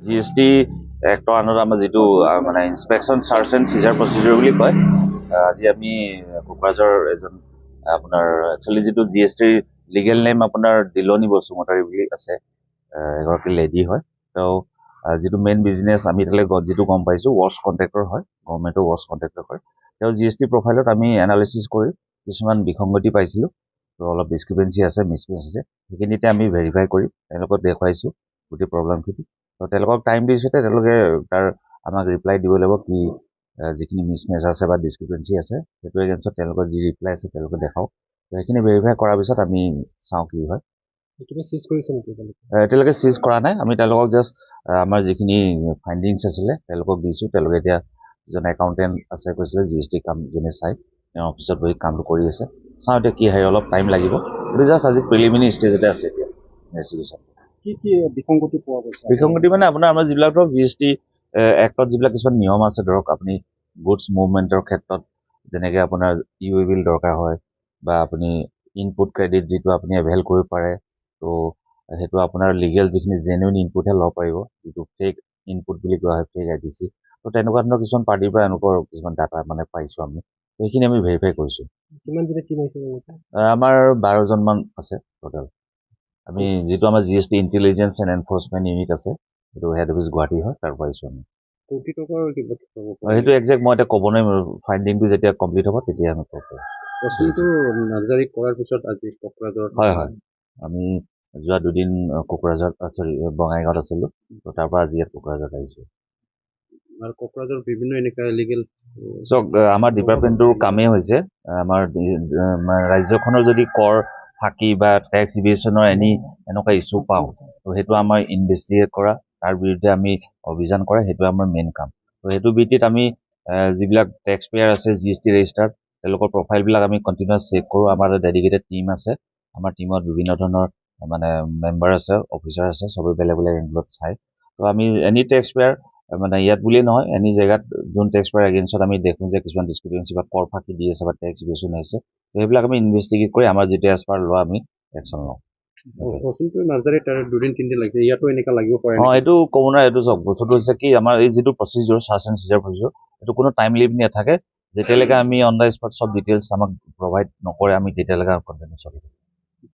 GST Act under আমাৰ যেটো মানে ইনস্পেকশন সাৰ্চ এণ্ড সিজাৰ প্ৰসিডিউৰ বুলি কয় আজি আমি কোকৰাঝাৰ এজন আপোনাৰ একচুয়ালি যেটো GST লিগেল নেম আপোনাৰ দিলনি বসুমতাৰী বুলি আছে এগৰাকী লেডি হয় তো যেটো মেইন বিজনেস আমি তালে যেটো গম পাইছো ওয়াশ কন্ট্ৰাক্টৰ হয় গভৰ্নমেন্টৰ ওয়াশ কন্ট্ৰাক্টৰ হয় তেওঁ GST প্ৰফাইলত আমি এনালাইসিস কৰি কিছুমান বিসংগতি পাইছিলো তো অলপ ডিসক্ৰিপেন্সি আছে মিসমেচ আছে সেইখিনিতে আমি ভেৰিফাই কৰি তেওঁলোকক দেখুৱাইছো গুটি প্ৰবলেমখিনি তো তেওঁলোকক টাইম দিছে তেওঁলোকে তাৰ আমাক ৰিপ্লাই দিব লাগিব কি যিখিনি মিসমেচ আছে বা ডিসক্ৰিপেন্সি আছে সেইটো এগেইনষ্ট তেওঁলোকৰ যি ৰিপ্লাই আছে তেওঁলোকে দেখাও সেইখিনি ভেৰিফাই কৰাৰ পিছত আমি চাও কি হয় কিবা সিজ কৰিছে নেকি তেওঁলোকে সিজ কৰা নাই আমি তেওঁলোকক জাস্ট আমাৰ যিখিনি ফাইন্ডিংছ আছিলে তেওঁলোকক দিছো তেওঁলোকে এতিয়া জন একাউন্টেন্ট আছে কৈছিলে GST কাম জনে চাই অফিচত বহি কামটো কৰি আছে চাও এতিয়া কি হয় অলপ টাইম লাগিব কিন্তু জাস্ট আজি প্ৰিলিমিনাৰী ষ্টেজতে আছে এতিয়া ইনভেষ্টিগেশ্যন কি বিসংগতি পোৱা গৈছে বিসংগতি মানে আপোনাৰ আমাৰ যিবিলাক ধৰক GST এক্টত যিবিলাক কিছুমান নিয়ম আছে ধৰক আপুনি গুডছ মুভমেন্টৰ ক্ষেত্ৰত যেনেকৈ আপোনাৰ ইউ বিল দৰকাৰ হয় বা আপুনি ইনপুট ক্ৰেডিট যেটো আপুনি এভেল কৰিব পাৰে তো হেতু আপোনাৰ লিগেল যিখিনি জেনুইন ইনপুটহে ল'ব পাৰিব যেটো ফেক ইনপুট বুলি কোৱা হয় ফেক IDC তো তেনেকুৱা ধৰণৰ কিছুমান পাৰ্টিৰ পৰা এনেকুৱা কিছুমান ডাটা মানে পাইছো আমি সেইখিনি আমি ভেৰিফাই কৰিছো কিমান দিনে টিম আছে আমাৰ 12 জন মান আছে টোটাল আমি যেটো আমাৰ GST Intelligence Enforcement Unit আছে এটো হেড অফিস গুৱাহাটী হয় তাৰ পাইছো আমি কোটি টকাৰ কিবা হেতু এক্সাক্ট মই এটা ক'ব নাই ফাইন্ডিংটো যেতিয়া কমপ্লিট হ'ব তেতিয়া আমি ক'ব কিন্তু নাৰ্জাৰী কৰাৰ পিছত আজি কোকৰাঝাৰত হয় হয় আমি যোৱা দুদিন কোকৰাঝাৰ সৰি বঙাইগাঁৱত আছিলো তো তাৰ পৰা আজি ইয়াত কোকৰাঝাৰত আহিছো আৰু কোকৰাঝাৰৰ বিভিন্ন এনেকা ইলিগেল সো আমাৰ ডিপাৰ্টমেন্টৰ কামেই হৈছে আমাৰ ৰাজ্যখনৰ যদি কৰ ফাঁকি বা টেক্স ইভিয়েশনৰ এনি এনেকুৱা ইস্যু পাও তো হেতু আমাৰ ইনভেষ্টিগেট কৰা তাৰ বিৰুদ্ধে আমি অভিযান কৰা হেতু আমাৰ মেইন কাম তো হেতু ভিত্তিত আমি যিবিলাক টেক্স পেয়াৰ আছে GST ৰেজিষ্টাৰ তেওঁলোকৰ প্ৰফাইল বিলাক আমি কন্টিনিউয়াস চেক কৰো আমাৰ ডেডিকেটেড টিম আছে আমাৰ টিমত বিভিন্ন ধৰণৰ মানে মেম্বাৰ আছে অফিচাৰ আছে সবে বেলেগ বেলেগ এংগলত চাই তো আমি এনি টেক্স পেয়াৰ মানে ইয়াত বুলিয়ে নহয় এনি জেগাত যোন টেক্স পেয়াৰ এগেইনষ্টত আমি দেখো যে কিছুমান ডিসক্ৰিপেন্সি বা কৰ ফাঁকি দি আছে বা টেক্স ইভিয়েশন হৈছে তো সেইবিলাক আমি ইনভেষ্টিগেট কৰি আমাৰ যেটো এজ পাৰ লৱা আমি একচন লওঁ অচিনটো নাৰ্জাৰী তাৰ দুদিন তিনদিন লাগিছে ইয়াতো এনেকা লাগিব পাৰে এইটো কমনা এইটো সব বস্তুটো হৈছে কি আমাৰ এই যেটো প্ৰসিডিউৰ সাৰ্চ এণ্ড সিজাৰ প্ৰসিডিউৰ এটো কোনো টাইম লিমিট নাথাকে যেতিয়ালৈকে আমি অন দা স্পট সব ডিটেইলছ আমাক প্ৰভাইড নকৰে আমি তেতিয়ালৈকে কন্টিনিউ চলি